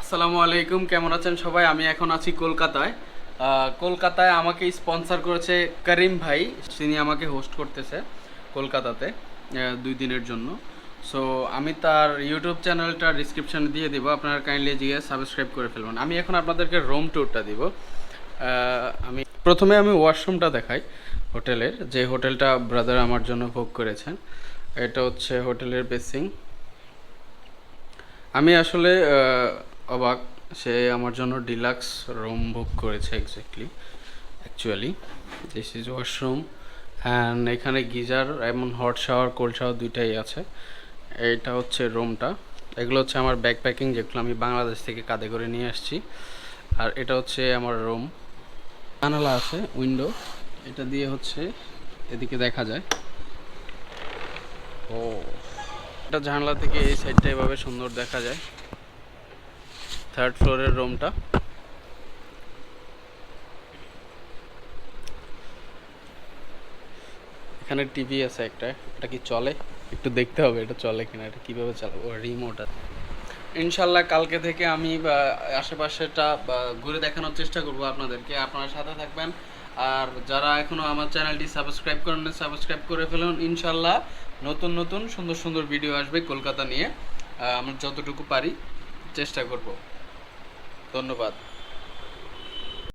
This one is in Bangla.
আসসালামু আলাইকুম, কেমন আছেন সবাই? আমি এখন আছি কলকাতায়। কলকাতায় আমাকে স্পন্সর করেছে করিম ভাই। তিনি আমাকে হোস্ট করতেছে কলকাতাতে 2 দিনের জন্য। সো আমি তার ইউটিউব চ্যানেলটা ডিসক্রিপশানে দিয়ে দিব, আপনারা কাইন্ডলি গিয়ে সাবস্ক্রাইব করে ফেলবেন। আমি এখন আপনাদেরকে রুম ট্যুরটা দিব। আমি প্রথমে ওয়াশরুমটা দেখাই হোটেলের, যে হোটেলটা ব্রাদার আমার জন্য বুক করেছেন। এটা হচ্ছে হোটেলের বেসিং। আমি আসলে অবাক, সে আমার জন্য ডিলাক্স রুম বুক করেছে actually this is washroom and এখানে গিজার এমন হট শাওয়ার কোল্ড শাওয়ার দুইটাই আছে। এইটা হচ্ছে রুমটা। এগুলো হচ্ছে আমার ব্যাকপ্যাকিং, যেগুলো আমি বাংলাদেশ থেকে কাঁধে করে নিয়ে আসছি। আর এটা হচ্ছে আমার রুম। জানালা আছে, উইন্ডো, এটা দিয়ে হচ্ছে এদিকে দেখা যায়। ও, এটা জানালা থেকে এই সাইডটা এভাবে সুন্দর দেখা যায়। থার্ড ফ্লোরের রুমটা। এখানে টিভি আছে একটা, এটা কি চলে একটু দেখতে হবে, এটা চলে কিনা, এটা কীভাবে চালাবো, রিমোট আছে। ইনশাল্লাহ কালকে থেকে আমি আশেপাশেটা ঘুরে দেখানোর চেষ্টা করব আপনাদেরকে, আপনারা সাথে থাকবেন। আর যারা এখনও আমার চ্যানেলটি সাবস্ক্রাইব করেন সাবস্ক্রাইব করে ফেলুন। ইনশাল্লাহ নতুন নতুন সুন্দর সুন্দর ভিডিও আসবে কলকাতা নিয়ে। আমরা যতটুকু পারি চেষ্টা করব। ধন্যবাদ।